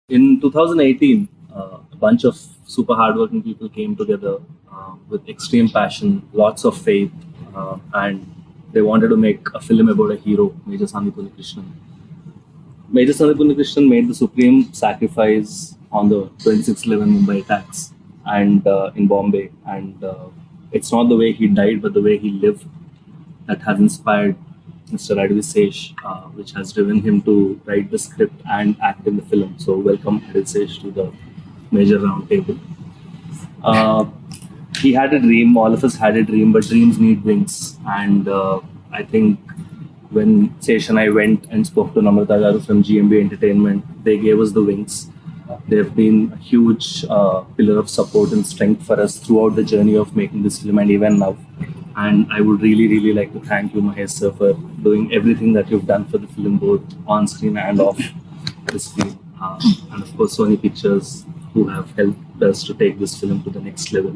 In 2018, a bunch of super hardworking people came together with extreme passion, lots of faith, and they wanted to make a film about a hero, Major Saami Krishnan. Major Saami Krishnan made the supreme sacrifice on the 26/11 Mumbai attacks and in Bombay, and it's not the way he died, but the way he lived that has inspired Mr. Adivi Sesh, which has driven him to write the script and act in the film. So welcome Adivi Sesh to the major round table. He had a dream, all of us had a dream, but dreams need wings. And I think when Sesh and I went and spoke to Namrata Garu from GMB Entertainment, they gave us the wings. They've been a huge pillar of support and strength for us throughout the journey of making this film and even now. And I would really like to thank you, Mahesh sir, for doing everything that you've done for the film, both on screen and off the screen. And of course, Sony Pictures, who have helped us to take this film to the next level.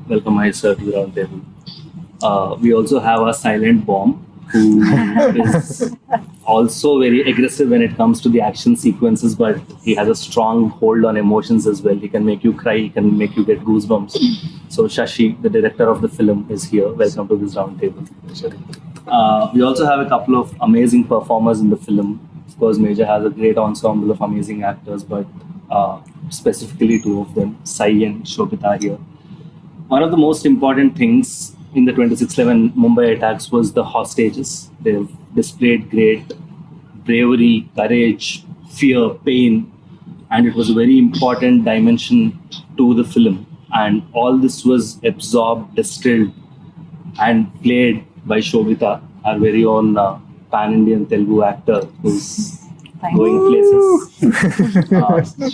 Welcome, Mahesh sir, to the round table. We also have a silent bomb, who is also very aggressive when it comes to the action sequences, but he has a strong hold on emotions as well. He can make you cry, he can make you get goosebumps. So Shashi, the director of the film, is here. Welcome to this round table. We also have a couple of amazing performers in the film. Of course, Major has a great ensemble of amazing actors, but specifically two of them, Sai and Shobita here. One of the most important things in the 26/11 Mumbai attacks was the hostages. They've displayed great bravery, courage, fear, pain, and it was a very important dimension to the film. And all this was absorbed, distilled, and played by Shobita, our very own pan-Indian Telugu actor who's going places.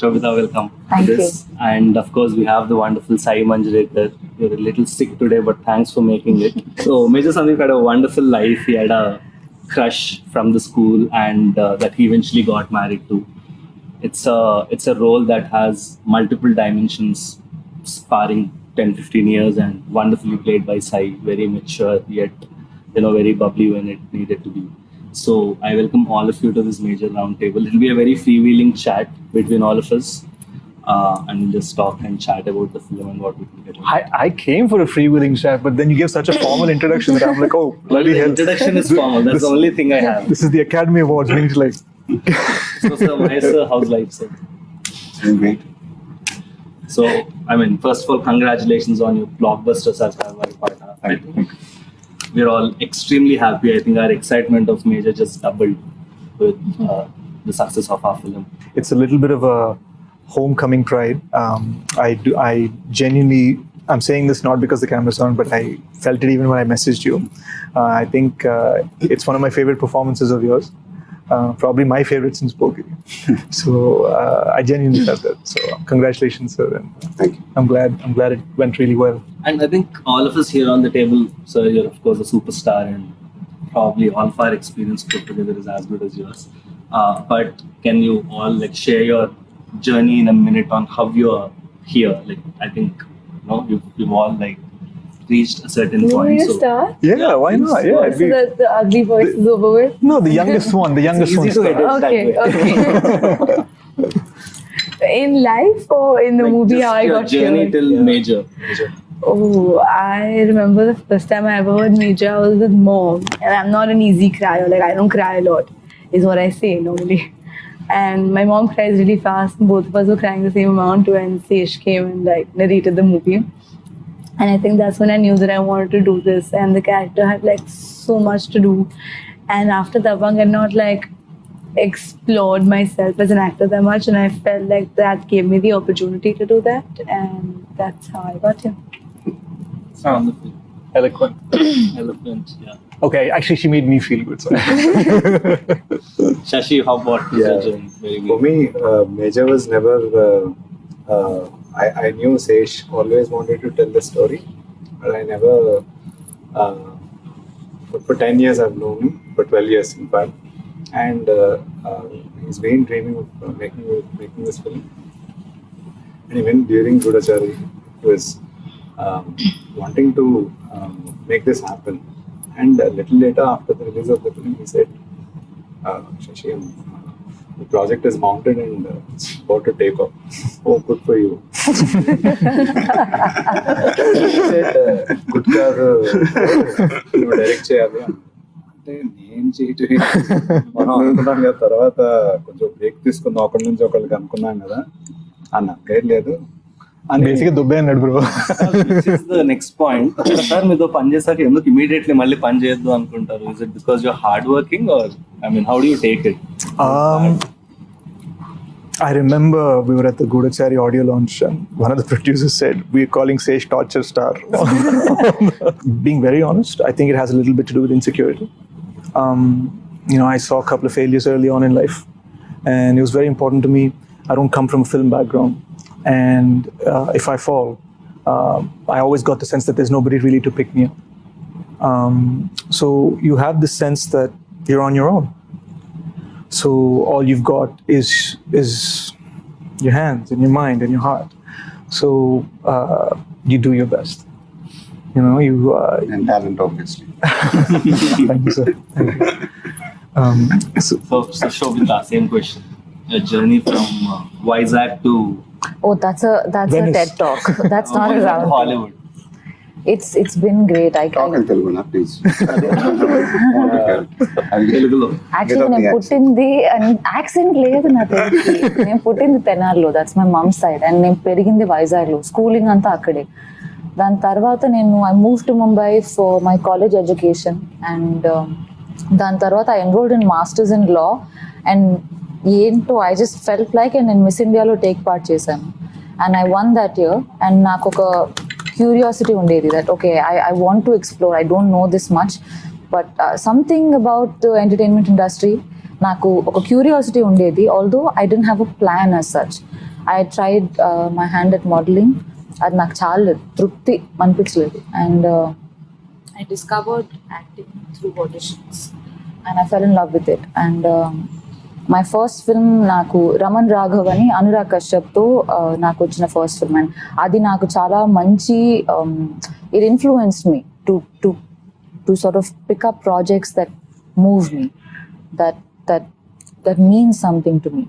Shobita, welcome to this. And of course, we have the wonderful Sai Manjrekar. You're a little sick today, but thanks for making it. So Major Sandeep had a wonderful life. He had a crush from the school, and that he eventually got married to. It's a role that has multiple dimensions, sparring 10-15 years, and wonderfully played by Sai. Very mature, yet very bubbly when it needed to be. So I welcome all of you to this major round table. It'll be a very freewheeling chat between all of us. And we'll just talk and chat about the film and what we can get. I came for a freewheeling chat, but then you gave such a formal introduction that I'm like, oh, bloody hell. Introduction is formal. That's the only thing I have. This is the Academy Awards. We need to like. So, sir, Mahesh, sir, how's life, sir? Doing great. So, first of all, congratulations on your blockbuster, Sarkar. Thank you. We're all extremely happy. I think our excitement of Major just doubled with the success of our film. It's a little bit of a homecoming pride. I genuinely, I'm saying this not because the camera's on, but I felt it even when I messaged you. I think it's one of my favorite performances of yours. Probably my favorite since Poki. So I genuinely felt that. So congratulations, sir. And Thank you. I'm glad it went really well. And I think all of us here on the table, sir, you're of course a superstar, and probably all of our experience put together is as good as yours. But can you all share your journey in a minute on how you're here? I think you've all reached a certain point. You start? Yeah, why not? Yeah. So that the ugly voice is over with? No, the youngest one. The youngest one. Okay. In life or in the movie, how I got journey here? till Major. Oh, I remember the first time I ever heard Major, I was with mom. And I'm not an easy crier. I don't cry a lot, is what I say normally. And my mom cries really fast. Both of us were crying the same amount when Sesh came and narrated the movie. And I think that's when I knew that I wanted to do this. And the character had so much to do. And after Dabang, I had not explored myself as an actor that much. And I felt like that gave me the opportunity to do that. And that's how I got here. Wonderful. Eloquent. Eloquent, yeah. Okay, actually, she made me feel good. So. Shashi, how about your journey? Very good. For me, Major was never. I knew Sesh always wanted to tell the story, but I never. For 10 years I've known him, for 12 years in fact, and he's been dreaming of making this film. And even during Gudachari, he was wanting to make this happen. And a little later, after the release of the film, he said, Shashi, I'm the project is mounted and it's about to take off. Oh, good for you. Good కాదు నువ్వు direct చేయాలి అంటే నేను చేయటం మనం అనుకున్నాం కదా, తర్వాత కొంచెం బ్రేక్ తీసుకుందాం, ఒకరి నుంచి ఒకరికి అనుకున్నాం కదా అన్న పేరు లేదు అని బేసిక్గా దుబ్బే అన్నాడు బ్రో. నెక్స్ట్ పాయింట్ సార్, మీతో పని చేశాక ఎందుకు ఇమీడియట్లీ మళ్ళీ పని చేయొద్దు అనుకుంటారు? Is it because your hard working or I mean how do you take it? I remember we were at the Gudachari audio launch and one of the producers said, "We're calling Sesh torture star." Being very honest, I think it has a little bit to do with insecurity. I saw a couple of failures early on in life, and it was very important to me. I don't come from a film background, and if I fall, I always got the sense that there's nobody really to pick me up. So you have this sense that you're on your own. So all you've got is your hands and your mind and your heart. So you do your best. You and talent obviously. Thank you, sir. Thank you. So Shobita, same question. Your journey from Vizag to Oh, that's a Venice. TED talk. That's not a round. Hollywood. It's been great. Talk in Telugu na please. Telugulo. Actually, నేను పుట్టింది accent లేదు నా తెలుగుకి. నేను పుట్టింది తెనాలిలో, that's my mom side, and నేను పెరిగింది వైజాగ్లో, స్కూలింగ్ అంతా అక్కడే. దాని తర్వాత I move to Mumbai for my college education, and దాని తర్వాత I enrolled in masters in law, and ఏంటో ఐ జస్ట్ ఫెల్ట్ లైక్ నేను మిస్ ఇండియాలో టేక్ పార్ట్ చేశాను, and I won that year. And నాకు ఒక క్యూరియాసిటీ ఉండేది that okay I want to explore, I don't know this much, but something about the entertainment industry నాకు ఒక curiosity ఉండేది. Although I don't have a plan as such. I tried my hand at modelling, అది నాకు చాలా తృప్తి అనిపించలేదు, and I discovered acting through auditions and I fell in love with it. And my first film నాకు రమన్ రాఘవ్ అని అనురాగ్ కశ్యప్తో నాకు వచ్చిన first film, and అది నాకు చాలా మంచి it influenced me to sort of pick up projects that move me, that means something to me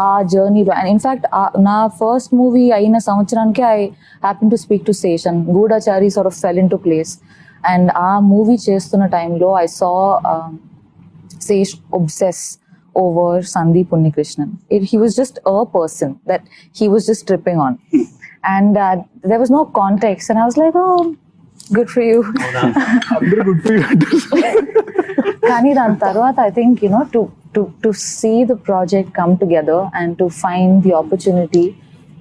ఆ జర్నీలో. అండ్ ఇన్ఫ్యాక్ట్ నా ఫస్ట్ మూవీ అయిన సంవత్సరానికి I happen to speak to Sesh, and Goodachari sort of fell in to place. And ఆ movie చేస్తున్న టైంలో I saw Sesh obsess over Sandeep Unnikrishnan. He was just a person that he was just tripping on, and there was no context, and I was like, oh, good for you. Good for you. Kani dan tarvata I think to see the project come together and to find the opportunity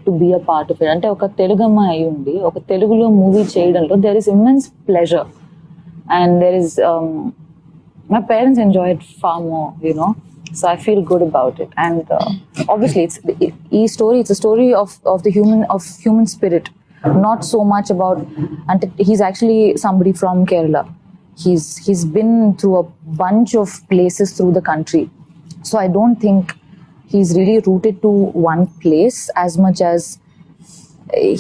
to be a part of it. Ante oka Telugama ayundi oka Telugulo movie cheyadamlo there is immense pleasure, and there is my parents enjoy it far more, so I feel good about it. And obviously it's a story of the human spirit, not so much about, and he's actually somebody from Kerala. He's been through a bunch of places through the country, so I don't think he's really rooted to one place as much as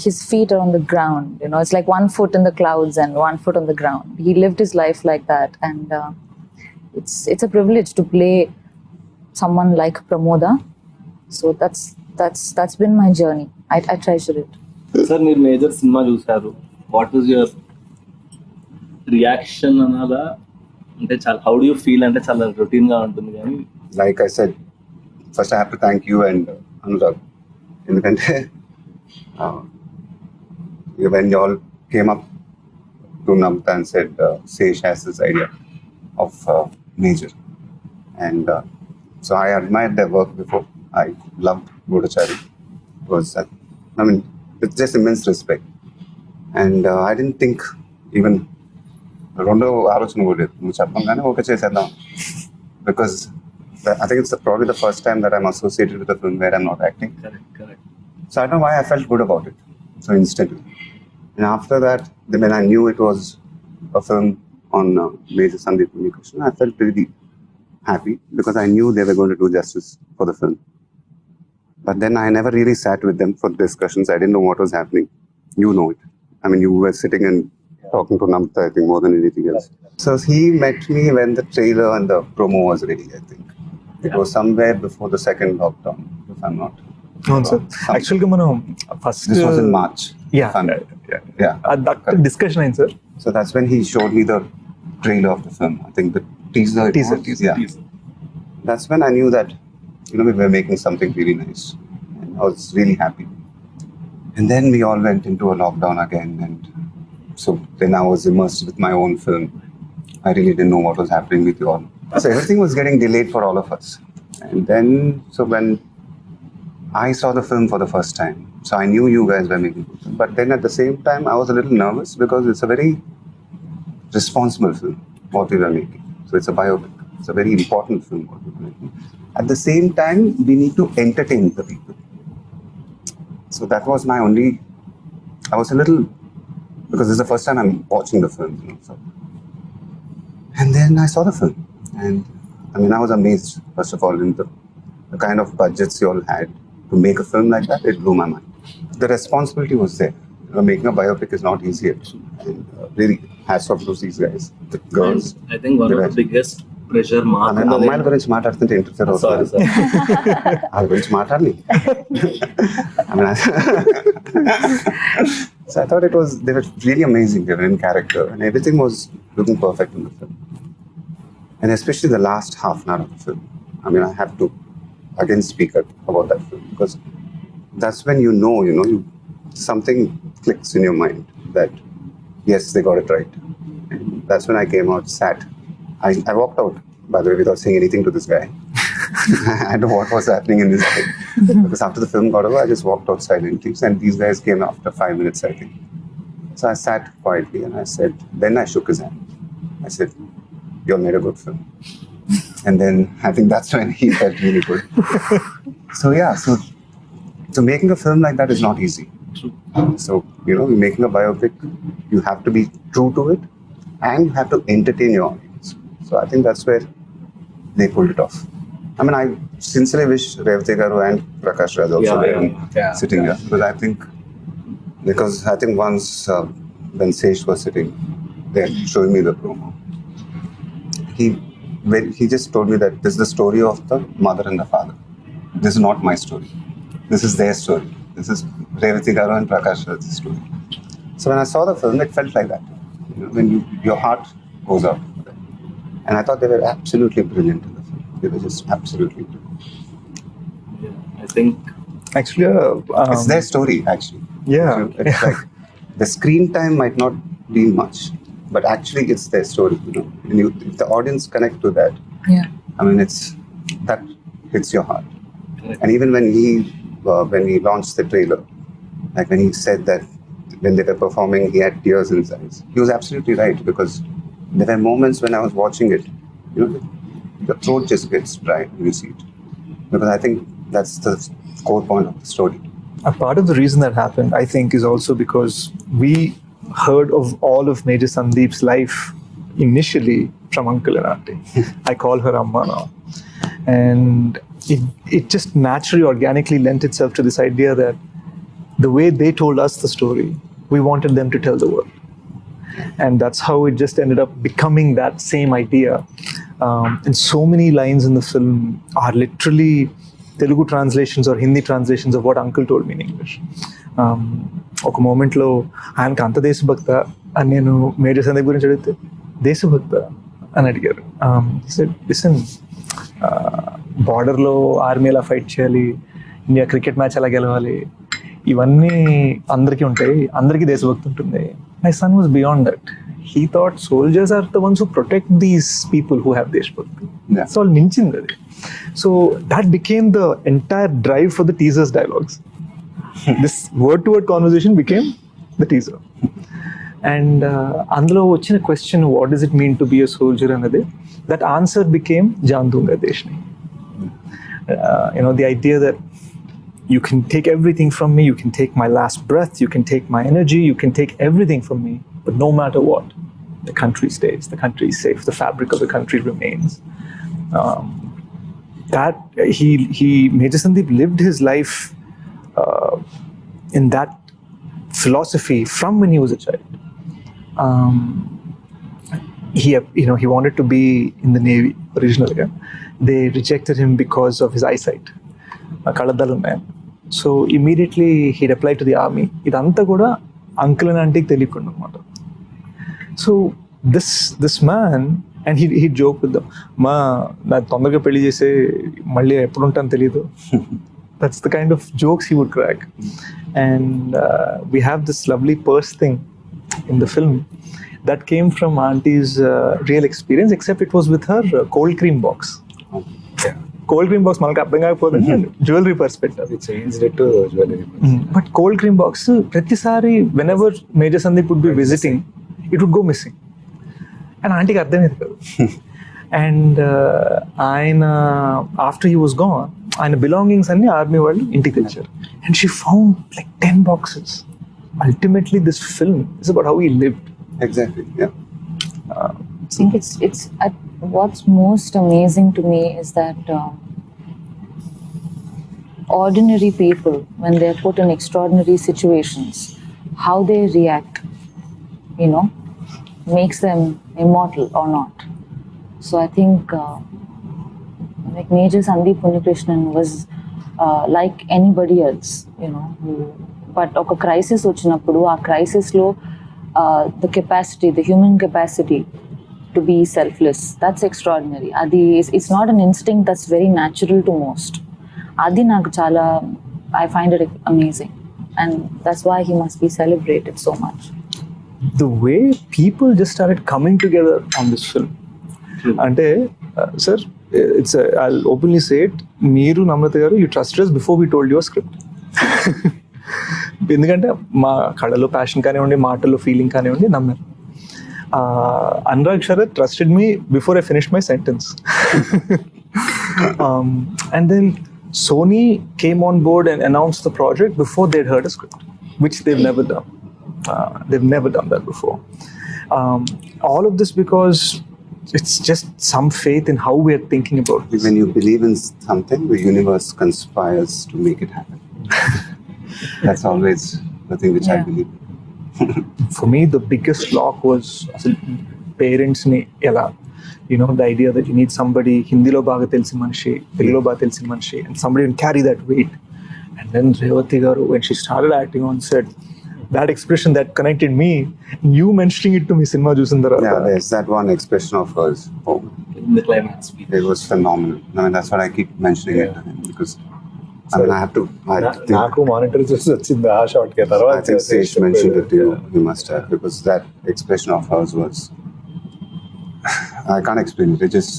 his feet are on the ground. It's like one foot in the clouds and one foot on the ground. He lived his life like that, and it's a privilege to play someone like Pramoda. So that's been my journey. I treasure it. Sir, మీరు major cinema చూసారు, what was your reaction అనాలా? అంటే చాలా how do you feel? అంటే చాలా routine గా ఉంటుంది కానీ like I said, first I have to thank you and Anurag. ఎందుకంటే when you all came up to Namta and said Sesh has this idea of major, and so I admired their work before. I loved Gudachari. With just immense respect, and I didn't think even రెండో ఆలోచన కూడా లేదు, నువ్వు చెప్పంగానే okay చేసేద్దాం, because I think it's probably the first time that I'm associated with a film where I'm not acting. Correct. So I don't know why I felt good about it so instantly. And after that, when I knew it was a film on Major Sandeep Unnikrishnan, I felt really happy because I knew they were going to do justice for the film. But then I never really sat with them for discussions. I didn't know what was happening. You know it. I mean, you were sitting and talking to Namta, I think, more than anything else. So he met me when the trailer and the promo was ready, I think. It was somewhere before the second lockdown, if I'm not. అవును sir యాక్చువల్గా మనం first This was in March. Yeah. if I'm- Yeah. Discussion అయింది sir. So that's when he showed me the trailer of the film. I think the teaser. it Teaser, was. teaser. Yeah. That's when I knew that, we were making something really nice. And I was really happy. And then we all went into a lockdown again. And so then I was immersed with my own film. I really didn't know what was happening with you all. So everything was getting delayed for all of us. And then, so when I saw the film for the first time, so I knew you guys were making the film. But then at the same time, I was a little nervous because it's a very responsible film, what we were making. So it's a biopic. It's a very important film, what we were making. At the same time, we need to entertain the people. So that was my only, I was a little, because this is the first time I'm watching the film, so. And then I saw the film. And I was amazed, first of all, in the kind of budgets you all had to make a film like that. It blew my mind. The responsibility was there. Making a biopic is not easy. And really, hats off to these guys, the girls. I think one of the biggest pressure mark. అమ్మాయిల గురించి మాట్లాడుతుంటే interfere Sorry, అవుతుంది. sir. వాళ్ళ గురించి మాట్లాడాలి. So I thought they were really amazing. They were in character and everything was looking perfect in the film. And especially the last half an hour of the film. I have to again speak about that film because that's when you know, something clicks in your mind that yes, they got it right. And that's when I came out, sat. I walked out, by the way, without saying anything to this guy. I don't know what was happening in this thing. Because after the film got over, I just walked out silently. And these guys came after 5 minutes, I think. So I sat quietly and I said, then I shook his hand. I said, you all made a good film. And then I think that's when he felt really good. So yeah, so making a film like that is not easy. True. So, making a biopic, you have to be true to it and you have to entertain your audience. So I think that's where they pulled it off. I sincerely wish Revati Garu and Prakash Raj also were sitting here. Because I think once when Sesh was sitting there showing me the promo, he just told me that this is the story of the mother and the father. This is not my story. This is their story. This is Revati Garu and Prakash Raj's story. So when I saw the film, it felt like that. When your heart goes out. And I thought they were absolutely brilliant in the film. They were just absolutely brilliant. Yeah, I think Actually, It's their story, actually. Yeah. It's like the screen time might not be much, but actually it's their story. And if the audience connect to that, it's that hits your heart. And even when he launched the trailer, like when he said that when they were performing, he had tears in his eyes. He was absolutely right, because there were moments when I was watching it, the throat just gets dry when you see it. Because I think that's the core point of the story. A part of the reason that happened, I think, is also because we heard of all of Major Sandeep's life initially from Uncle and Auntie. I call her Amma now. And it just naturally, organically lent itself to this idea that the way they told us the story, we wanted them to tell the world. And that's how it just ended up becoming that same idea. And so many lines in the film are literally Telugu translations or Hindi translations of what Uncle told me in English. ఒక మూమెంట్లో ఆయనకు అంత దేశభక్త అని నేను major Sandeep గురించి అడిగితే దేశభక్త అని అడిగారు. లిసన్, బార్డర్లో ఆర్మీ ఎలా ఫైట్ చేయాలి, ఇండియా క్రికెట్ మ్యాచ్ ఎలా గెలవాలి, ఇవన్నీ అందరికీ ఉంటాయి, అందరికీ దేశభక్తి ఉంటుంది. My son was beyond that. He thought soldiers are the ones who protect these people who have deshbhakti. That's all minchindi adi. So that became the entire drive for the teaser's dialogues. This word-to-word conversation became the teaser. And అందులో వచ్చిన question, what does it mean to be a soldier anadi, that answer became Jaan Dunga Deshni. The idea that you can take everything from me, you can take my last breath, you can take my energy, you can take everything from me, but no matter what, the country stays, the country is safe, the fabric of the country remains. That Major Sandeep lived his life in that philosophy from when he was a child. He wanted to be in the Navy ఒరిజినల్గా. They rejected him because of his eyesight, కళ్ళద్దాలు ఉన్నాయి. So immediately heed apply to the army. ఇదంతా కూడా uncle and ఆంటీకి తెలియకుండా అనమాట. So this man and he joke with them, నా తొందరగా పెళ్లి చేసే మళ్ళీ ఎప్పుడు ఉంటాను తెలియదు. That's the kind of jokes he would crack. And we have this lovely purse thing in the film that came from Auntie's real experience, except it was with her cold cream box. Cold cream box మనకు అర్థం కాకపోతే jewellery purse పెట్టారు. But cold cream box ప్రతిసారి whenever major Sandeep would be visiting, it would go missing. And ఆంటీకి అర్థమేది కాదు. And ఆయన after he was gone, ఆయన belongings అన్ని ఆర్మీ వాళ్ళు ఇంటికి తెచ్చారు. And she found like 10 boxes. Ultimately this film is about how he lived. Exactly, yeah. I think it's what's most amazing to me is that ordinary people, when they're put in extraordinary situations, how they react, you know, makes them immortal or not. So I think like Major Sandeep Unnikrishnan was like anybody else, you know, but oka crisis vachinappudu aa crisis lo the capacity, the human capacity to be selfless, that's extraordinary. Adi it's not an instinct that's very natural to most. Adi naaku chaala, I find it amazing, and that's why he must be celebrated so much. The way people just started coming together on this film. అంటే sir, I'll openly say it, మీరు నమ్రత గారు, you trusted us before we told you a script. ఎందుకంటే మా కళలో passion కానివ్వండి, మాటల్లో feeling కానివ్వండి, నమ్మారు. Anurag Sharat trusted me before I finished my sentence. And then Sony came on board and announced the project before they'd heard a script, which they've never done. They've never done that before. All of this because it's just some faith in how we are thinking about this. When you believe in something, the universe conspires to make it happen. That's always the thing which I believe. For me, the biggest lock was parents ni ela, you know, the idea that you need somebody Hindilo baga telsi manishi, Telugulo baga telsi manishi, and somebody can carry that weight. And then Revati garu, when she started acting on set, that expression that connected me, you mentioning it to me cinema chusin tarvata. Yeah, there's that one expression of hers. Oh, In the climax. it was phenomenal. I mean, that's what I keep mentioning it to him, because I mean, I have to. నాకు monitor చూసి వచ్చింది ఆ shot కి. తర్వాత I think Sesh mentioned it to you. You must have, because that expression of hers was. I can't explain it. It just.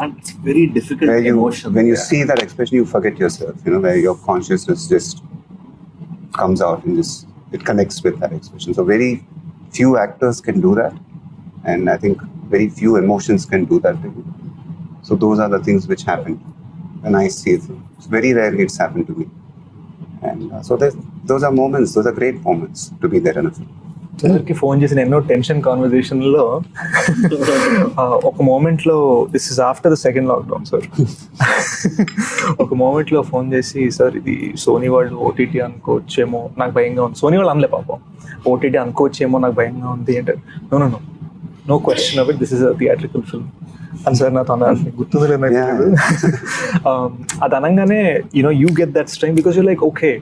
And it's very difficult emotion. When you see that expression, you forget yourself. You know, where your consciousness just comes out and just it connects with that expression. So very few actors can do that, and I think very few emotions can do that. So those are the things which happen when I see it. It's very rarely it's happened to me, and so those are moments. Those are great moments to be there in a film. సార్కి phone చేసిన ఎన్నో tension కాన్వర్జేషన్లో ఒక మూమెంట్లో, this is after the second lockdown sir, ఒక మూమెంట్లో phone చేసి, sir ఇది Sony వాళ్ళు ఓటీటీ అనుకోవచ్చేమో నాకు భయంగా ఉంది. సోనీ వాళ్ళు అనలే పాపం, ఓటీటీ అనుకోవచ్చేమో నాకు భయంగా ఉంది అంటే, no question of it, this is a theatrical film అని సార్ నాతో అన్నారు. గుర్తుందిలే నాకు. అది అనగానే you get that strength because you're like, okay,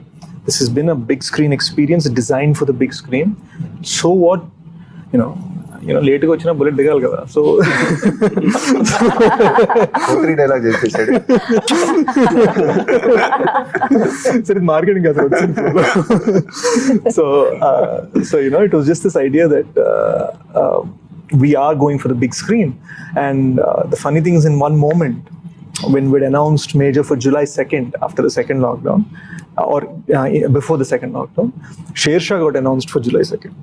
this has been a big screen experience designed for the big screen. So what, లేట్గా వచ్చినా bullet దిగాలి కదా. So 3 dialogues చెప్పేసాడు. సరే, మార్కెటింగ్ కదా వచ్చింది. So it was just this idea that we are going for the big screen. And the funny thing is, in one moment when we'd announced Major for July 2nd after the second lockdown, or before the second lockdown, Shersha got announced for July 2nd.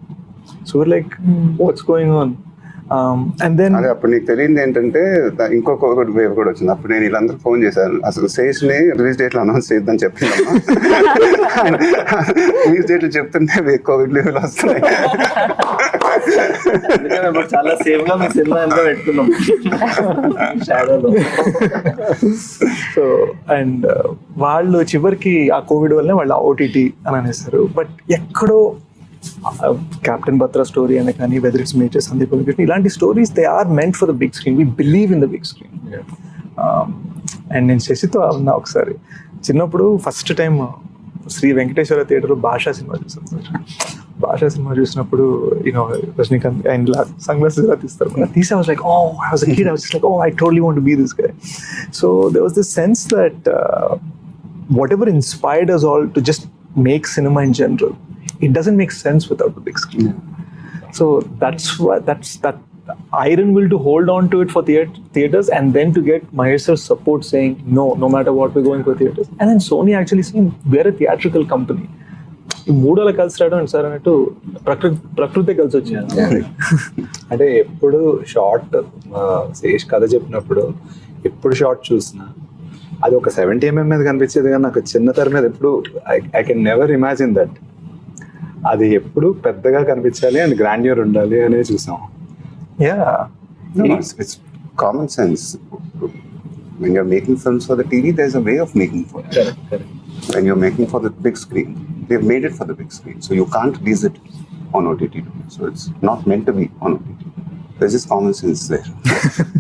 So we're like, what's going on? And then అదే అప్పుడు నీకు తెలియదు ఏంటంటే, ఇంకొక wave కూడా వచ్చింది. అప్పుడు నేను వీళ్ళందరూ ఫోన్ చేశాను, అసలు శేష్ని రిలీజ్ డేట్లో అనౌన్స్ చేద్దామని చెప్తున్నాను. రిలీజ్ డేట్లు చెప్తుంటే కోవిడ్ లీవ్లు వస్తున్నాయి. చాలా సేఫ్ గా మీ సినిమా అంతా పెట్టుకున్నాం షాడోలో. సో అండ్ వాళ్ళు చివరికి ఆ కోవిడ్ వల్లనే వాళ్ళు ఓటీటీ అని అనేసారు. బట్ ఎక్కడో Captain Batra story and Kani, whether it's Major Sandeep Krishna, ilanti stories, they are meant for the big screen. We believe in the big screen. And నేను శశితో ఉన్నా ఒకసారి చిన్నప్పుడు ఫస్ట్ టైం శ్రీ వెంకటేశ్వర థియేటర్లో భాషా సినిమా చూసాను. భాషా సినిమా చూసినప్పుడు రజనీకాంత్ అండ్ సన్ గ్లాసెస్ ఇలా తీస్తారు. తీసి I was like, oh, I was a kid, I was just like, oh, I totally want to be this guy. So there was this sense that whatever inspired us all to just make cinema in general, it doesn't make sense without the big screen. So that's that iron will to hold on to it for theaters, and then to get Mahesh's support saying no matter what, we're going for theaters. And then Sony actually saying, we're a theatrical company. ఈ మూడోళ్ళ కలిసి రావడం sir అన్నట్టు ప్రకృతి కలిసి వచ్చాను. అంటే ఎప్పుడు short Sesh కథ చెప్పినప్పుడు ఎప్పుడు షార్ట్ చూసినా అది ఒక 70mm మీద కనిపించేది, కానీ నాకు చిన్న తెర మీద ఎప్పుడు I can never imagine that అది ఎప్పుడు పెద్దగా కనిపించాలి అండ్ గ్రాండ్యూర్ ఉండాలి అనేది చూసాం. It's common sense. When you're making films for the TV, there's a way of making for it. Correct. When you're making for the big screen, they've made it for the big screen, so you can't release it on OTT. So it's not meant to be on OTT. There's just common sense there.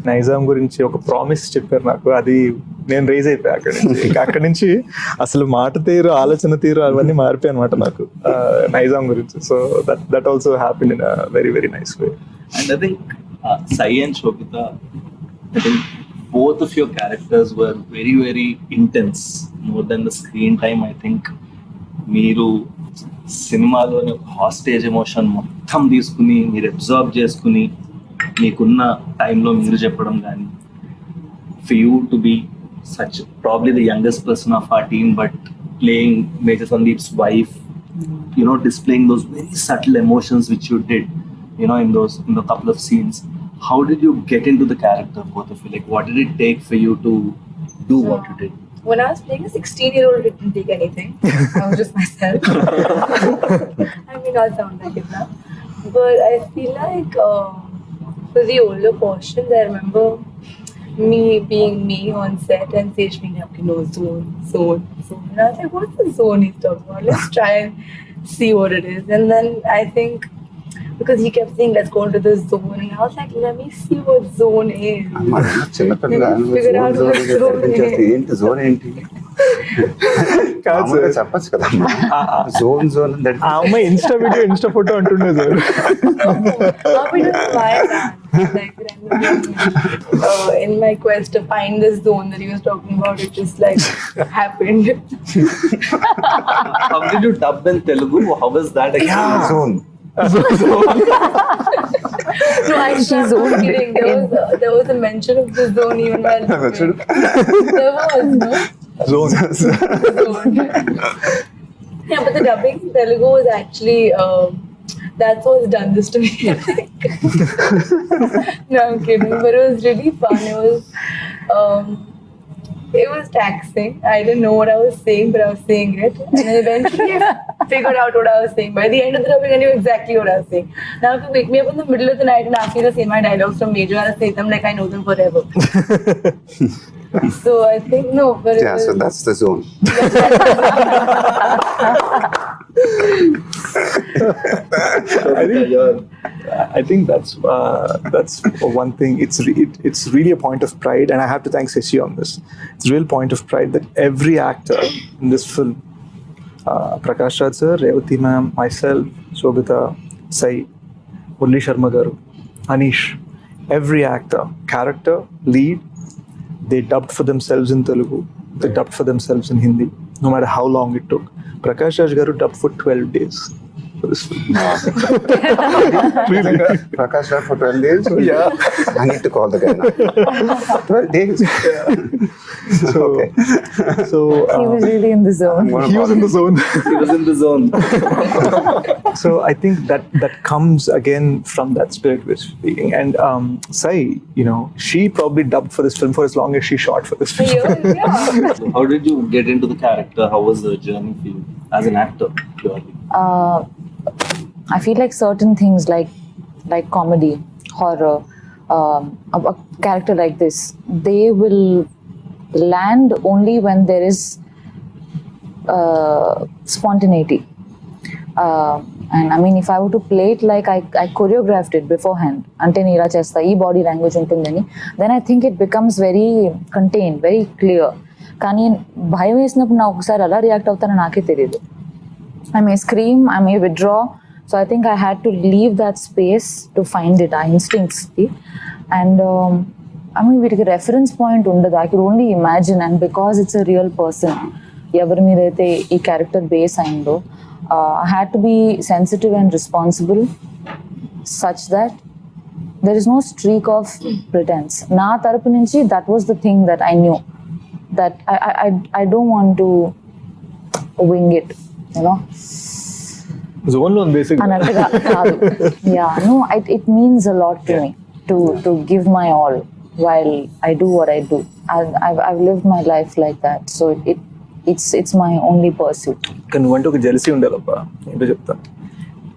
Nizam గురించి ఒక promise చెప్పారు నాకు, అది నేను raise అయిపోయా అక్కడి నుంచి అసలు మాట తీరు, ఆలోచన తీరు అవన్నీ మారిపోయాయి అనమాట నాకు నైజాం గురించి. So that also happened in a very very nice way. And I think Sai and Shobita, I think both of your characters were very very intense, more than the screen time. I think మీరు సినిమాలోని hostage emotion మొత్తం తీసుకుని మీరు observe చేసుకుని మీకున్న టైంలో మీరు చెప్పడం కానీ, for you to be such probably the youngest person of our team, but playing Major Sandeep's wife, displaying those very subtle emotions which you did, in the couple of scenes. How did you get into the character, both of you? Like, what did it take for you to do what you did? When I was playing a 16-year-old, it didn't take anything. I was just myself. I mean, I'll sound like it now. But I feel like for the older portions, I remember me being me on set and Sesh being like, zone. And I was like, what's the zone he's talking about? Let's try and see what it is. And then I think, because he kept saying, let's go into the zone. And I was like, let me see what zone is. Figure out what zone is. ఏంటి zone ఏంటి చెప్పచ్చు కదా zone ఆ అమ్మాయి Insta photo అంటుండే sir. In my quest to find this zone that he was talking about, it just like happened. How did you dub in Telugu? How was that experience? Zone No, actually, zone kidding. There was a mention of the zone even while there was, no? Zone. Yeah, but the dubbing in Telugu was actually that's what's done this to me. No, I'm kidding. But it was really fun. It was taxing. I didn't know what I was saying, but I was saying it. And then eventually I figured out what I was saying. By the end of the dubbing, I knew exactly what I was saying. Now if you wake me up in the middle of the night and ask me to say my dialogues from Major, I'll say them like I know them forever. So I think, no, but it was, so that's the zone. I think that's one thing. It's really a point of pride, and I have to thank Sashi on this. It's a real point of pride that every actor in this film, Prakash Raj sir, Revati ma'am, myself, Shobita, Sai, Murli Sharma garu, Anish, every actor, character, lead, they dubbed for themselves in Telugu. They dubbed for themselves in Hindi, no matter how long it took. Prakash Raj garu dubbed for 12 days for this film. Really? Prakash Raj for 12 days? Yeah. I need to call the guy now. 12 days? So, Okay. He was really in the zone. He was in the zone. He was in the zone. So I think that comes again from that spirit we're speaking. And Sai, she probably dubbed for this film for as long as she shot for this film. yeah. How did you get into the character? How was the journey for you as an actor, purely? I feel like certain things like comedy, horror, a character like this, they will land only when there is spontaneity. And I mean, if I were to play it like I choreographed it beforehand, ante nee ila chesta ee body language untundani, then I think it becomes very contained, very clear. Kani bhayam vesinapudu na okasari ala react avutana naake teliyadu. I may scream, I may withdraw. So I think I had to leave that space to find it, our instincts. And I mean, వీటికి reference point ఉండదు. I could only imagine, and because it's a real person, ఎవరి మీద అయితే ఈ character base అయిందో, I had to be sensitive and responsible such that there is no streak of pretense. Na tarapu nunchi, that was the thing that I knew, that I don't want to wing it, you know. Zone lo basically. Anattuga kaadu. Yeah, no, it means a lot to me to give my all while I do what I do. I've lived my life like that, so it's my only pursuit. కానీ నువ్వంటే ఒక jealousy ఉండాలబ్బా, ఏంటో చెప్తాను.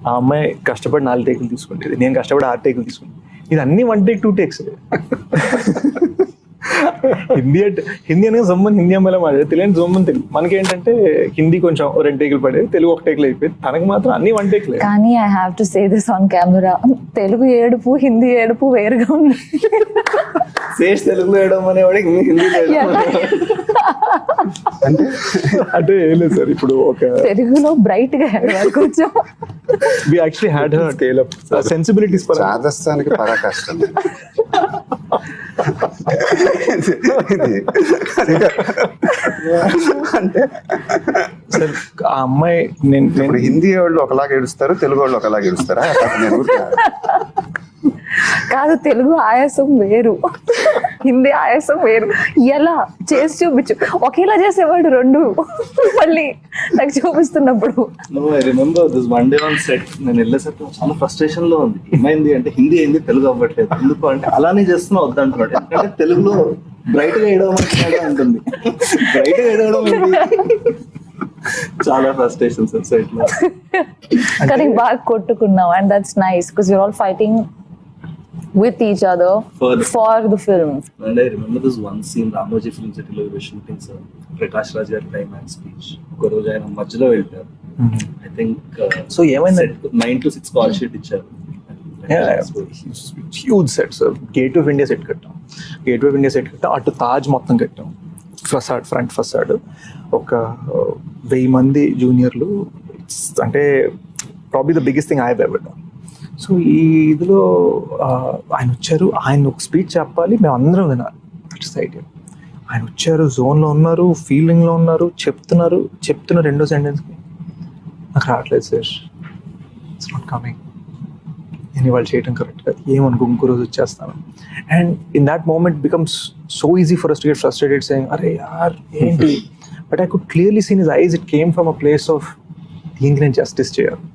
ఆ అమ్మాయి కష్టపడి 4 టేకులు తీసుకుంటేది, నేను కష్టపడి 6 టేకులు తీసుకుంటాను. ఇది అన్ని 1 టేక్ 2 టేక్స్. హిందీ అనేది జమ్మని హిందీ అమ్మాయిలో మాట్లాడే, తెలియని జమ్మని తెలుగు. మనకేంటంటే హిందీ కొంచెం 2 టేకులు పడేది, తెలుగు 1 టేకులు అయిపోయింది. తనకు మాత్రం అన్ని 1 టేకులే. కానీ I have to say this on camera, Telugu ఏడుపు హిందీ ఏడుపు వేరుగా ఉంది. శేష్ తెలుగులో ఏడడం అనేవాడికి హిందీ అంటే ఏం లేదు సార్, ఇప్పుడు ఒక తెలుగులో బ్రైట్ గా ఏడవాలి కొంచెం. we actually had her scale up sensibilities for రాజస్థాన్కి పరాకాష్ఠం. అంటే ఆ అమ్మాయి ఇప్పుడు హిందీ వాళ్ళు ఒకలాగా ఏడుస్తారు, తెలుగు వాళ్ళు ఒకలాగా ఏడుస్తారా? కాదు, తెలుగు ఆయాసం వేరు, హిందీ ఆయాసం వేరు. ఎలా చేసి చూపించు, ఒకేలా చేసేవాడు రెండు, మళ్ళీ నాకు చూపిస్తున్నప్పుడు. I remember this one day on set, నేను వెళ్ళేసరికి చాలా ఫ్రస్ట్రేషన్ లో ఉంది. ఏమైంది అంటే హిందీ అయింది, తెలుగు అవ్వట్లేదు. ఎందుకు అంటే అలానే చేస్తున్నా వద్దంటున్నాడు. ఎందుకంటే తెలుగులో బ్రైట్ గా వేయడం అంటుంది, బ్రైట్ గా వేయడం చాలా ఫ్రస్ట్రేషన్ సార్ సెట్ లో. కానీ బాగా కొట్టుకున్నాం, and that's nice because you're all fighting with each other for the film. And I remember this one scene, Ramoji Film City lo we were shooting, sir. Prakash Raj gaరి climax speech. Oka roju ayana madhyalo veltaru. I think so ఏమైంది 9 to 6 call sheet ఇచ్చారు. Huge set sir. Gate of India set కట్టాం, gate of India set కట్టాం, అటు తాజ్ మొత్తం కట్టాం, facade front facade. ఒక 1000 మంది జూనియర్లు, అంటే probably the biggest thing I have ever done. So ఈ ఇదిలో ఆయన వచ్చారు, ఆయన ఒక స్పీచ్ చెప్పాలి, మేము అందరం వినాలి. That's the idea. ఆయన వచ్చారు, జోన్లో ఉన్నారు, ఫీలింగ్లో ఉన్నారు, చెప్తున్న రెండో సెంటెన్స్కి నాకు రావట్లేదు సార్, ఇట్స్ నాట్ కమింగ్. నేను ఇవాళ చేయటం కరెక్ట్గా ఏమనుకో, ఇంకో రోజు వచ్చేస్తాను. And in that moment becomes so easy for us to get frustrated saying అరే యార్ ఏంటి. But I could clearly seen his eyes, it came from a place of దీనికి నేను జస్టిస్ చేయాలి.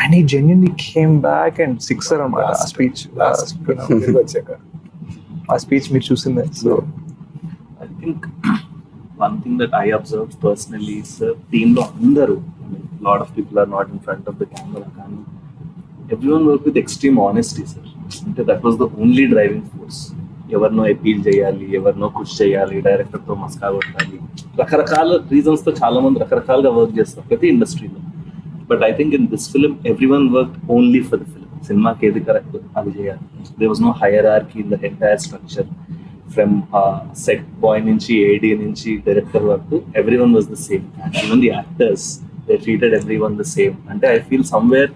And he genuinely came back and sixer on my speech. A speech మీరు చూసిందే. So I think one thing that I observed personally is team lo andaru, lot of people are not in front of the camera, and everyone worked with extreme honesty, sir. Ante that was the only driving force. ఎవర్నో appeal చేయాలి, ఎవరినో push చేయాలి, డైరెక్టర్తో మస్కా కొట్టాలి, రకరకాల reasons తో చాలా మంది రకరకాలుగా వర్క్ చేస్తారు ప్రతి ఇండస్ట్రీలో. But I think in this film, everyone worked only for the film. Cinema ke edi correct adi cheyali. There was no hierarchy in the entire structure. From set boy nunchi, AD nunchi, director work, everyone was the same. And even the actors, they treated everyone the same. Ante I feel somewhere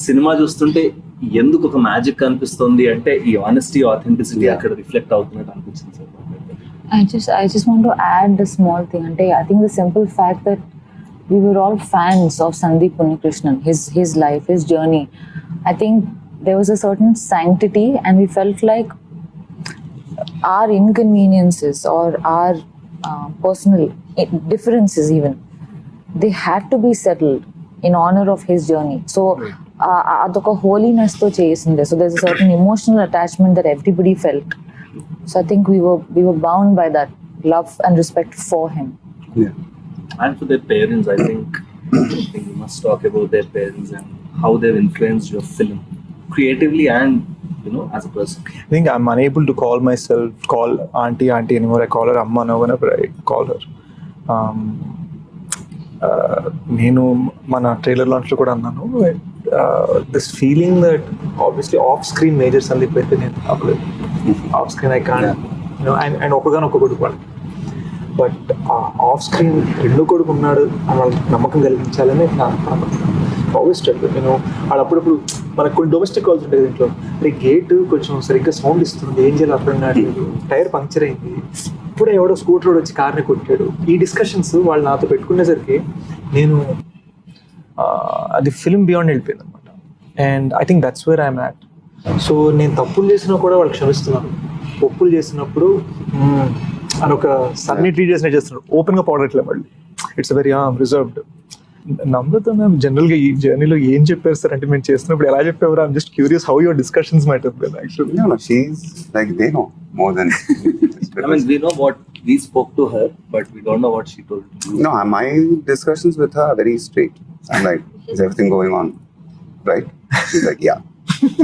cinema చూస్తుంటే ఎందుకు ఒక magic కనిపిస్తుంది అంటే ఈ honesty, authenticity అక్కడ reflect అవుతున్నట్టు అనిపించింది sir. I just want to add a small thing. Ante I think the simple fact that we were all fans of Sandeep Unnikrishnan, his life, his journey. I think there was a certain sanctity, and we felt like our inconveniences or our personal differences even, they had to be settled in honor of his journey. So adoka holiness to chesinde. So there's a certain emotional attachment that everybody felt. So I think we were bound by that love and respect for him. Yeah. And for their parents, I think we must talk about their parents and how they've influenced your film creatively and, you know, as a person. I think I'm unable to call auntie anymore. I call her amma now whenever I call her. నేను మన trailer లాంచ్లో కూడా అన్నాను, this feeling that obviously off screen major Sandeep అయితే నేను అవ్వలేదు. Off screen I can ఆయన ఒకగానొక్క కొడుకు వాడు, బట్ ఆఫ్ స్క్రీన్ రెండో కొడుకు ఉన్నాడు అని వాళ్ళకి నమ్మకం కలిగించాలని ఆల్వేస్ ట్రై. నేను వాళ్ళు అప్పుడప్పుడు మనకు కొన్ని డొమెస్టిక్ కాల్స్ ఉంటాయి దీంట్లో, అంటే గేట్ కొంచెం సరిగ్గా సౌండ్ ఇస్తుంది, ఏం చేయాలి అర్థం కావట్లేదు, టైర్ పంక్చర్ అయింది, ఇప్పుడే ఎవడో స్కూటర్ రోడ్ వచ్చి కార్ని కొట్టాడు. ఈ డిస్కషన్స్ వాళ్ళు నాతో పెట్టుకునేసరికి నేను అది ఫిల్మ్ బియాండ్ వెళ్ళిపోయింది అనమాట. And I think that's where I'm at. So నేను తప్పులు చేసినా కూడా వాళ్ళు క్షమిస్తున్నాను, ఒప్పులు చేసినప్పుడు అని ఒక సన్ని ట్రీట్ చేసినట్టు చేస్తున్నాడు, ఓపెన్గా పౌడట్లే మళ్ళీ. It's very reserved. Namrata ma'am జనరల్గా ఈ జర్నీలో ఏం చెప్పారు సార్ అంటే, మేము చేస్తున్నప్పుడు ఎలా చెప్పేవారు? I'm just curious how your discussions might have been actually. No, she's like, they know more than I mean, we know what we spoke to her, but we don't know what she told you. No, my discussions with her are very straight. I'm like, is everything going on right? She's like, yeah.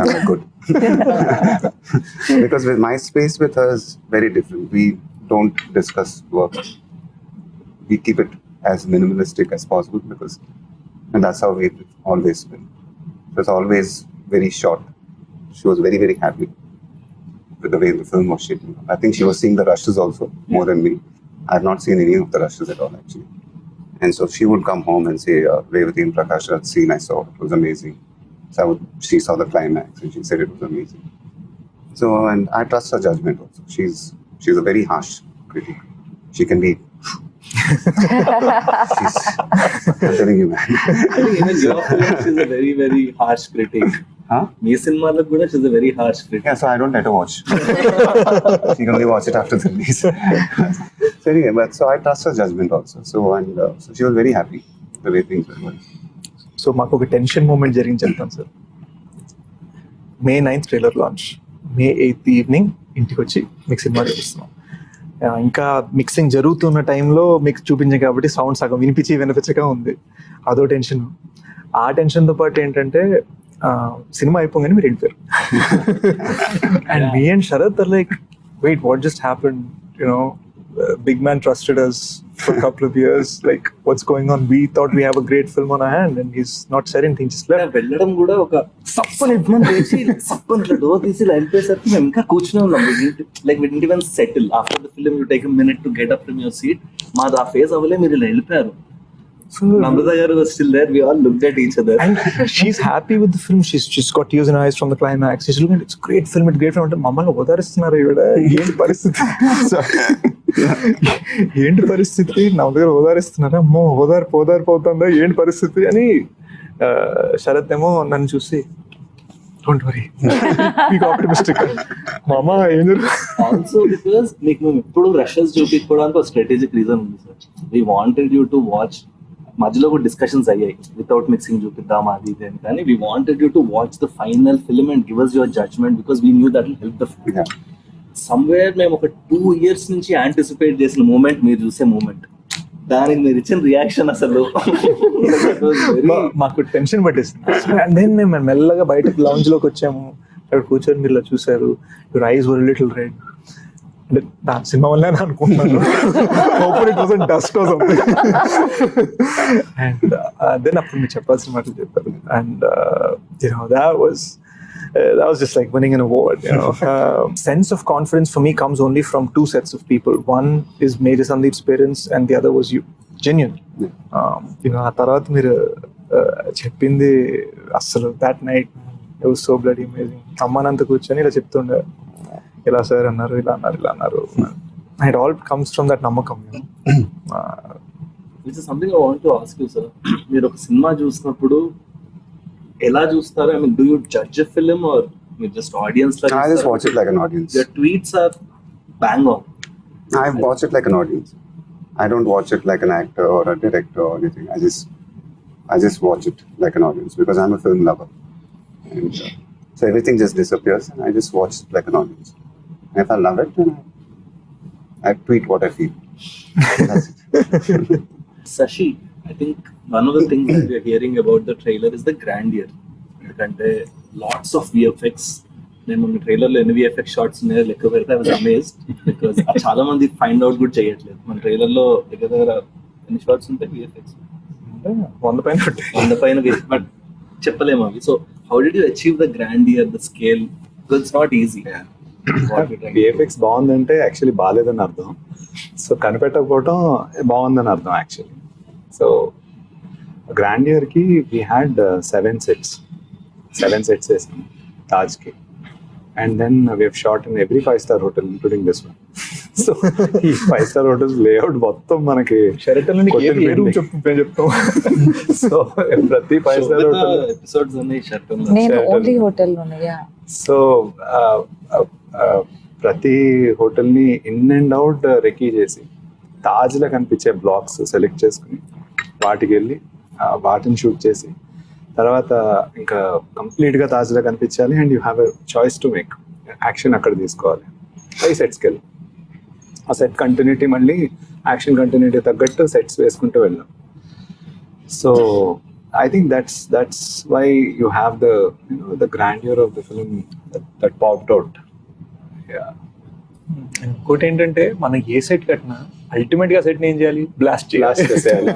I'm like, good. Because with my space with her is very different. We don't discuss work. We keep it as minimalistic as possible and that's how we've always been. So it's always very short. She was very, very happy with the way the film was shaping up. I think she was seeing the rushes also more than me. I have not seen any of the rushes at all actually. And so she would come home and say, Revathi and Prakash, that scene I saw, it was amazing. So she saw the climax and she said it was amazing. So, and I trust her judgment also. She's a very harsh critic. She can be I'm telling you, man. I think even your film, she's a very, very harsh critic. Huh? Me cinema lo kuda she's a very harsh critic. Yeah, so I don't let her watch. She can only watch it after the release. So anyway, but so I trust her judgment also. So so she was very happy the way things were going. So మాకు ఒక tension moment జరిగింది చెప్తాను sir. May 9th trailer launch, May 8th evening ఇంటికి వచ్చి మీకు cinema చూపిస్తున్నాం. ఇంకా mixing జరుగుతున్న టైంలో మీకు చూపించాం కాబట్టి సౌండ్ సగం వినిపించక ఉంది, అదో టెన్షన్. ఆ టెన్షన్తో పాటు ఏంటంటే సినిమా అయిపోగానే మీరు వెళ్ళిపోయారు. And me and Sharat are like, wait, what just happened, you know, big man trusted us for a couple of years, like what's going on? We thought we have a great film on our hand and he's not said anything, just left. వెళ్ళడం కూడా ఒక సప్పని ఇబ్బంది చేసి సప్పని ఇట్లా door తీసి వెళ్ళిపోయేసరికి మేము ఇంకా కూర్చునే ఉన్నాం. Like we didn't even settle after the film. You take a minute to get up from your seat. మాది ఆ ఫేజ్ అవ్వలే, మీరు ఇలా వెళ్ళిపోయారు. Namrata garu was still there. We all looked at each other. And she's happy with the film. She's got tears in her eyes from the climax. She's looking at, it's a great film, it's a great film. Mammalni odaristunnaru ivida. Enti paristhiti? Enti paristhiti? Namrata garu odaristunnaru. Ammo podar enti paristhiti ani Sharath emo nannu chusi, don't worry, be optimistic. Mama Also because make me ippudu rushes చూపించుకోవడానికి ఒక strategic reason ఉంది sir. We wanted you to watch. మధ్యలో కూడా discussions అయ్యాయి, without mixing చూపిద్దాం అది ఇది అని, కానీ we wanted you to watch the final film and give us your judgement because we knew that will help the film. Somewhere మేము ఒక 2 years నుంచి యాంటిసిపేట్ చేసిన మూమెంట్ మీరు చూసే మూమెంట్, దానికి మీరు ఇచ్చిన రియాక్షన్ అసలు మాకు టెన్షన్ పట్టేసింది. అండ్ దెన్ మేము మెల్లగా బయటకు లాంజ్ లోకి వచ్చాము, అక్కడ కూర్చొని మీరు ఇలా చూసారు, your eyes were little red. అంటే నా సినిమా వల్లే అనుకుంటున్నాను, డస్ట్ అండ్ దెన్ అప్పుడు మీరు చెప్పాల్సిన మాటలు చెప్పారు. And that was just like winning an award, you know. Sense of confidence for me comes only from 2 sets of people. One is Major Sandeep's parents and the other was you, genuine. You know, ఆ తర్వాత మీరు చెప్పింది అసలు that night it was so bloody amazing. అమ్మానంత కూర్చొని ఇలా చెప్తుండే, ఇలా sir అన్నారు, ఇలా అన్నారు. And it all comes from that నమ్మకం. Which is something I want to ask you, sir. మీరు ఒక సినిమా చూసినప్పుడు ఎలా చూస్తారు? I mean, do you judge a film or you just audience like? I just watch it like an audience. Your tweets are bang on. I watch it like an audience. I don't watch it like an actor or a director or anything. I just watch it like an audience because I'm a film lover. And so everything just disappears and I just watch it like an audience. And if I love it, then I tweet what I feel. That's it. Sashi, I think one of the things that we are hearing about the trailer is the grandeur. ఎందుకంటే lots of VFX. నేను మన ట్రైలర్లో ఎన్ని VFX shorts ఉన్నాయో లెక్క పెడితే I was amazed because చాలా మంది ఫైండ్ అవుట్ కూడా చేయట్లేదు. మన ట్రైలర్లో దగ్గర ఎన్ని షార్ట్స్ ఉంటాయి VFX? అంటే 100 పైన ఉంటాయి. on the పైన బట్ చెప్పలేము అవి. So how did you achieve the grandeur, the scale? Because it's not easy. VFX బాగుందంటే యాక్చువల్లీ బాగాలేదని అర్థం. సో కనిపెట్టకపోవటం బాగుందని అర్థం యాక్చువల్లీ. సో గ్రాండియర్కి వీ హ్యాడ్ 7 sets వేసాం తాజ్కి. And then we have shot in every 5-star hotel including this one. So ఈ 5-star హోటల్స్ లేఅవుట్ మొత్తం మనకి షెరటన్ ఏ రూమ్ చెప్తాం. సో ప్రతి 5-star హోటల్ ఎపిసోడ్స్ ఉన్నాయి షర్టన్. నేను ఓన్లీ హోటల్ ఉన్నాయా. సో ప్రతి హోటల్ని ఇన్ అండ్ అవుట్ రెకీ చేసి తాజ్లో కనిపించే బ్లాక్స్ సెలెక్ట్ చేసుకుని వాటికి వెళ్ళి వాటిని షూట్ చేసి తర్వాత ఇంకా కంప్లీట్గా తాజ్లో కనిపించాలి. And you have a choice to make action అక్కడ తీసుకోవాలి. 5 sets వెళ్ళి ఆ సెట్ కంటిన్యూటీ మళ్ళీ యాక్షన్ కంటిన్యూటీ తగ్గట్టు సెట్స్ వేసుకుంటూ వెళ్ళాం. So I think that's why you have the grandeur of the film that popped out. Yeah. ఇంకోటి ఏంటంటే మనం ఏ సెట్ కట్టినా అల్టిమేట్ గా సెట్ ఏం చేయాలి, బ్లాస్ట్ చేసేయాలి.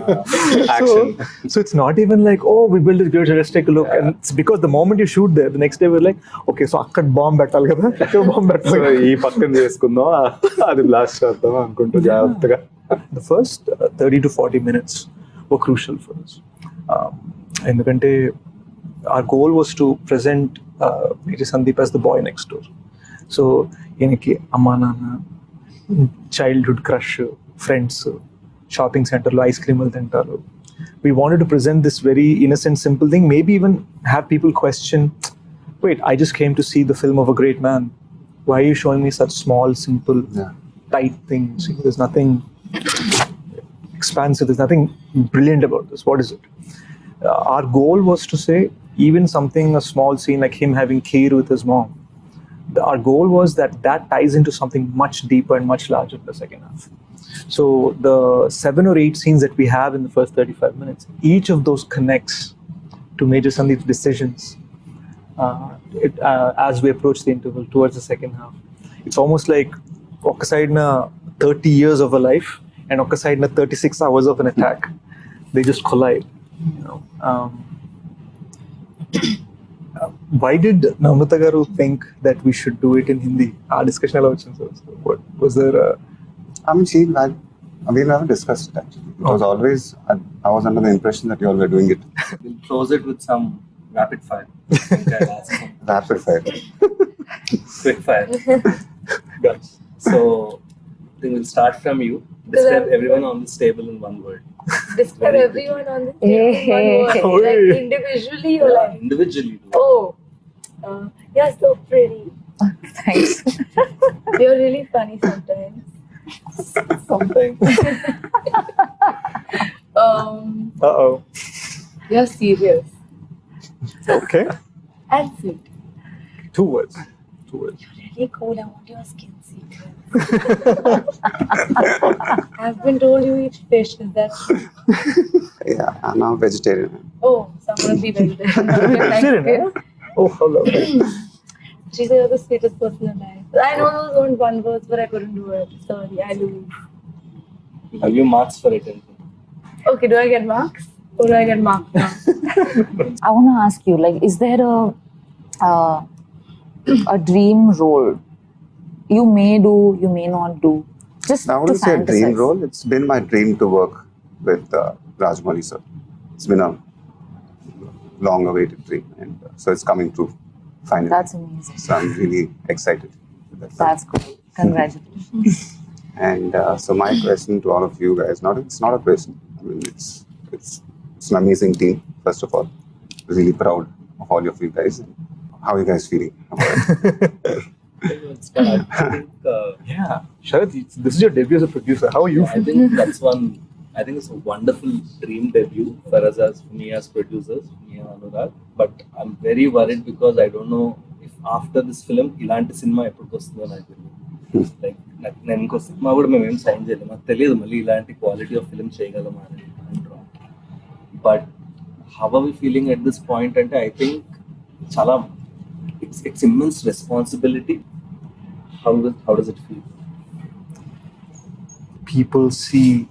Action. So it's not even like, oh, we build this great, let's take a look. And it's because the moment you shoot there, the next day we're like, okay, so అక్కడ bomb పెట్టాలి కదా, ఇక్కడ bomb పెట్టాలి. So ఈ పక్కన చేసుకుందాం, అది blast చేద్దాం అనుకుంటూ జాగ్రత్తగా. The first 30 to 40 minutes were crucial for us. ఎందుకంటే our goal was to present Major Sandeep as the boy next door. So ఈయనకి అమ్మా నాన్న, చైల్డ్హుడ్ క్రష్, ఫ్రెండ్స్, షాపింగ్ సెంటర్లో ఐస్ క్రీములు తింటారు. We wanted to present this very innocent, simple thing, maybe even have people question, wait, I just came to see the film of a great man. Why are you showing me such small, simple, tight things? There's nothing expansive, there's nothing brilliant about this. What is it? Our goal was to say, even something, a small scene like him having kheer with his mom, our goal was that ties into something much deeper and much larger in the second half. So the 7 or 8 scenes that we have in the first 35 minutes, each of those connects to Major Sandeep's decisions as we approach the interval towards the second half. It's almost like oka side na 30 years of a life and oka side na 36 hours of an attack. They just collide. Why did Namrata garu think that we should do it in Hindi? Our discussion ela vachindi. What was there? I mean, we never discussed it actually. It was always, I was under the impression that you all were doing it. We'll close it with some rapid fire. Rapid fire. Quick fire. Guys. So I think we'll start from you. Describe everyone on this table in one word. Describe everyone on the table in one word. Like individually or like... Individually. Oh, you're so pretty. Thanks. You're really funny sometimes. Sometimes. Uh-oh. You're serious Okay. and sweet. 2 words. Really cool. I want your skin secret. I've been told you eat fish. Is that true? Yeah, I'm now vegetarian. Oh, someone be vegetarian. Vegetarian, Okay. Oh, how lovely. She said you're the sweetest person alive. I know those weren't 1 words, but I couldn't do it. Sorry, I lose. Have you marks for it? Okay, do I get marks? Or do I get marks now? I want to ask you, like, is there a dream role you may do, you may not do? Just I to wouldn't say a dream fantasize. role. It's been my dream to work with Rajmouli sir. It's been a long-awaited dream, and so it's coming true finally. That's amazing. So I'm really excited with that. That's cool. Congratulations. And so my question to all of you guys, it's not a question. I mean, it's an amazing team. First of all, really proud of all of you guys. How are you guys feeling about it? I think, Yeah. Sharad, this is your debut as a producer. How are you I think that's one. I think it's a wonderful dream debut for us for me as producers, me and Anurag. But I'm very worried because I don't know if after this film, ilanti cinema eppudu vasthundo naku teliyadu. Like నేను ఇంకో cinema కూడా మేము ఏం sign చేయలేము, మాకు తెలియదు మళ్ళీ ఇలాంటి క్వాలిటీ ఆఫ్ ఫిల్మ్ చేయగలమా అని అంటాం. But how are we feeling at this point అంటే ఐ థింక్ చాలా it's immense responsibility. How does it feel? people see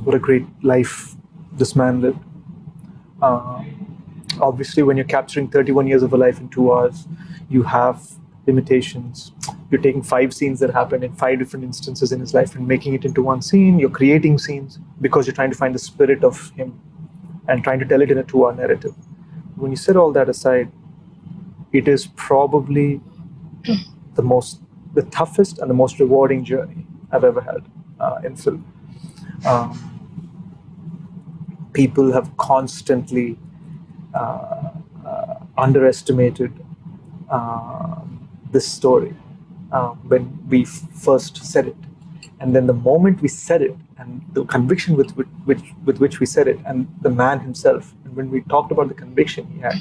what a great life this man lived. Obviously, when you're capturing 31 years of a life in 2 hours, you have limitations. You're taking 5 scenes that happened in 5 different instances in his life and making it into one scene. You're creating scenes because you're trying to find the spirit of him and trying to tell it in a 2-hour narrative. When you set all that aside, it is probably the toughest and the most rewarding journey I've ever had in film. People have constantly underestimated this story when we first said it, and then the moment we said it, and the conviction with which we said it, and the man himself, and when we talked about the conviction he had,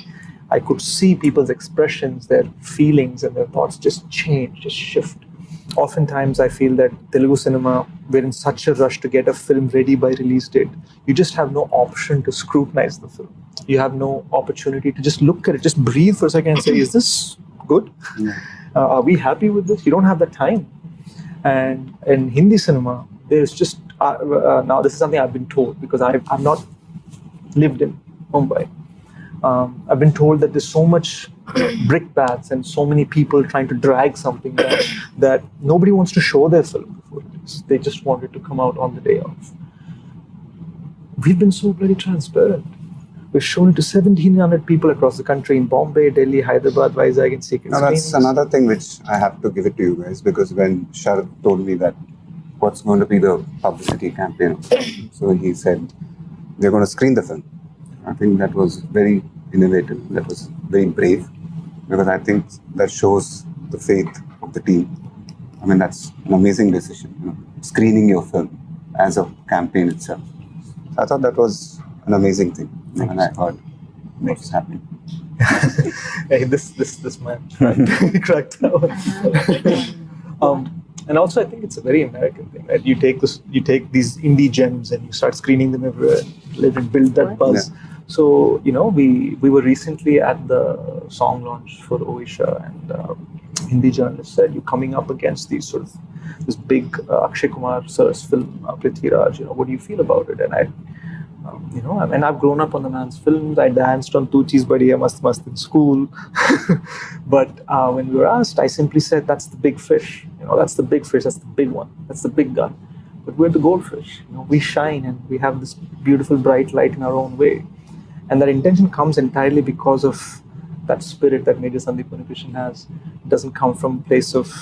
I could see people's expressions, their feelings, and their thoughts just change, just shift. Oftentimes, I feel that Telugu cinema, we're in such a rush to get a film ready by release date. You just have no option to scrutinize the film. You have no opportunity to just look at it, just breathe for a second and say, is this good? Are we happy with this? You don't have that time. And in Hindi cinema, there's just, now this is something I've been told because I've not lived in Mumbai. I've been told that there's so much brickbats and so many people trying to drag something that nobody wants to show their film before it is. They just want it to come out on the day of. We've been so bloody transparent. We've shown it to 1,700 people across the country in Bombay, Delhi, Hyderabad, Vizag, and secret That's screenings. another thing which I have to give it to you guys, because when Sharad told me that what's going to be the publicity campaign, so he said, we're going to screen the film. I think that was very innovative. That was very brave, because I think that shows the faith of the team. I mean, that's an amazing decision, screening your film as a campaign itself. So I thought that was an amazing thing, and I heard what's happening. Hey, this man cracked that one. And also, I think it's a very American thing, right? You take these indie gems and you start screening them everywhere, let it build that buzz. Yeah. So, we were recently at the song launch for Oisha, and Hindi journalist said, you're coming up against this big Akshay Kumar sir's film, Prithviraj, what do you feel about it? And I've grown up on the man's films. I danced on Tu Cheez Badhiya Mast Mast in school. But when we were asked, I simply said, that's the big fish. That's the big fish. That's the big one. That's the big gun. But we're the goldfish. We shine and we have this beautiful bright light in our own way. And that intention comes entirely because of that spirit that Major Sandeep Unnikrishnan has. It doesn't come from a place of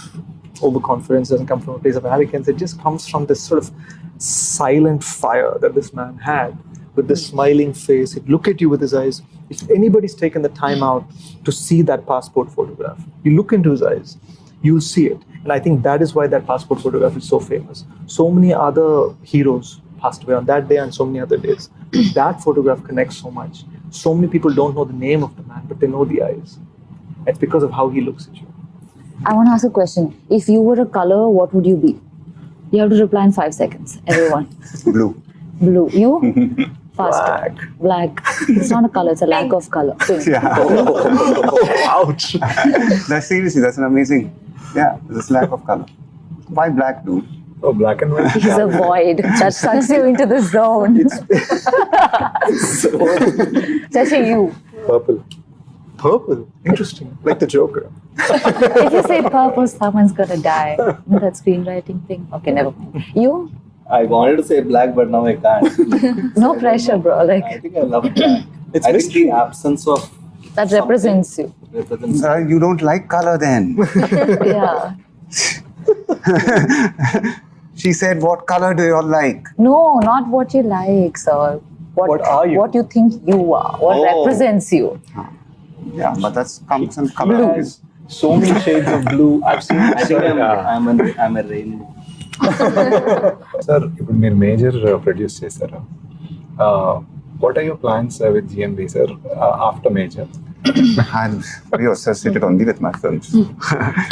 overconfidence, doesn't come from a place of arrogance. It just comes from this sort of silent fire that this man had, with this smiling face. He'd look at you with his eyes. If anybody's taken the time out to see that passport photograph, you look into his eyes, you'll see it. And I think that is why that passport photograph is so famous. So many other heroes passed away on that day and so many other days. That photograph connects so much. So many people don't know the name of the man, but they know the eyes. It's because of how he looks at you. I want to ask a question. If you were a color, what would you be? You have to reply in 5 seconds, everyone. Blue. Blue. You? Fast. Black. It's not a color, it's a lack of color. Pink. Yeah. Ouch. Seriously, that's an amazing. Yeah, this lack of color. Why black, dude? Oh, black and white. He's a void that sucks you into the zone. Sashi, you. Purple. Purple. Interesting. Like the Joker. If you say purple, someone's gonna die. That screenwriting thing. Okay, never mind. You? I wanted to say black, but now I can't. No pressure, bro. I think I love black. I think the absence of that represents you. You don't like color then. Yeah. She said, what color do you all like? No, not what you like, sir. What are you? What you think you are. What represents you. Yeah, but that's comes in color. So many shades of blue. I've seen. I think I'm a rainbow. Sir, ఇప్పుడు మీరు major produce చేశారు. What are your plans with GMB, sir, after major? I'm very associated only with my films,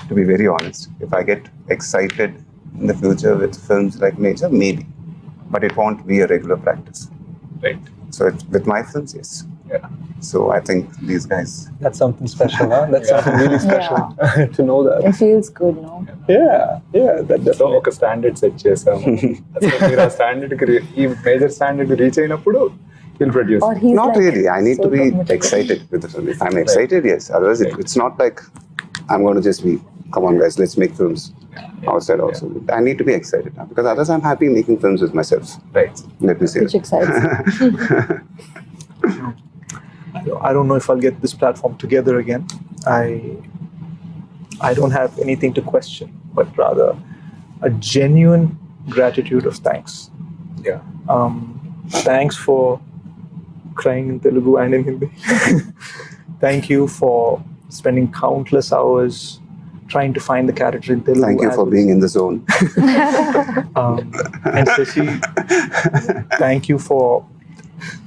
to be very honest. If I get excited in the future with films like Major, maybe. But it won't be a regular practice. Right. So with my films, yes. Yeah. So I think these guys... That's something special, huh? That's something really special to know that. It feels good, no? Yeah. So ఒక standard set చేసాము. మీరు ఆ standard కి ఈ major standard reach అయినప్పుడు He'll produce. Or he's Not like really. I need so to be committed. excited with the film. If I'm excited, yes. Otherwise, it's not like I'm going to just be, come on, guys, let's make films outside also. I need to be excited because otherwise, I'm happy making films with myself. Right. Let me say Which it. excites me. I don't know if I'll get this platform together again. I don't have anything to question, but rather a genuine gratitude of thanks. Yeah. Thanks for crying in Telugu and in Hindi. Thank you for spending countless hours trying to find the character in Telugu. Thank you for being in the zone. And Sashi, thank you for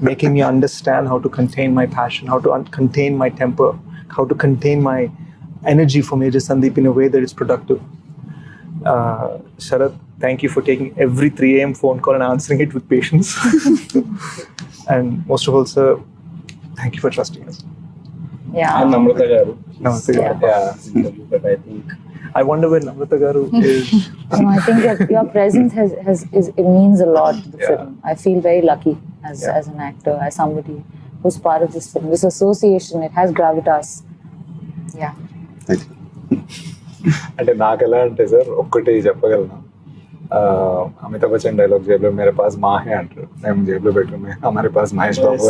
making me understand how to contain my passion, how to contain my temper, how to contain my energy for Major Sandeep in a way that is productive. Sharath, thank you for taking every 3 a.m. phone call and answering it with patience. And most of all, sir, thank you for trusting us. Yeah. And Namrata garu. Namaste. Yeah. But I think I wonder where Namrata garu is. No, I think that your presence it means a lot to the film. I feel very lucky as an actor, as somebody who's part of this film. This association, it has gravitas. Yeah. Thank you. అంటే నాకు ఎలా అంటే sir ఒక్కటి చెప్పగలను Amitabh Bachchan dialogue జేబులో మేరే pass Mahe అంటారు మేము జేబులో పెట్టుకున్నాం హమారే pass Mahesh Babu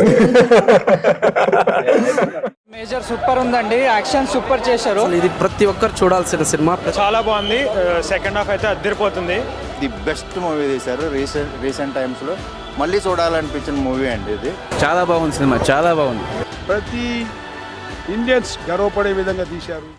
major super ఉందండి, యాక్షన్ సూపర్ చేశారు. ఇది ప్రతి ఒక్కరు చూడాల్సిన సినిమా. చాలా బాగుంది. సెకండ్ హాఫ్ అయితే అదిరిపోతుంది. ది బెస్ట్ మూవీ తీశారు రీసెంట్ టైమ్స్లో. మళ్ళీ చూడాలనిపించిన మూవీ అండి ఇది. చాలా బాగుంది సినిమా, చాలా బాగుంది. ప్రతి ఇండియన్స్ గర్వపడే విధంగా తీశారు.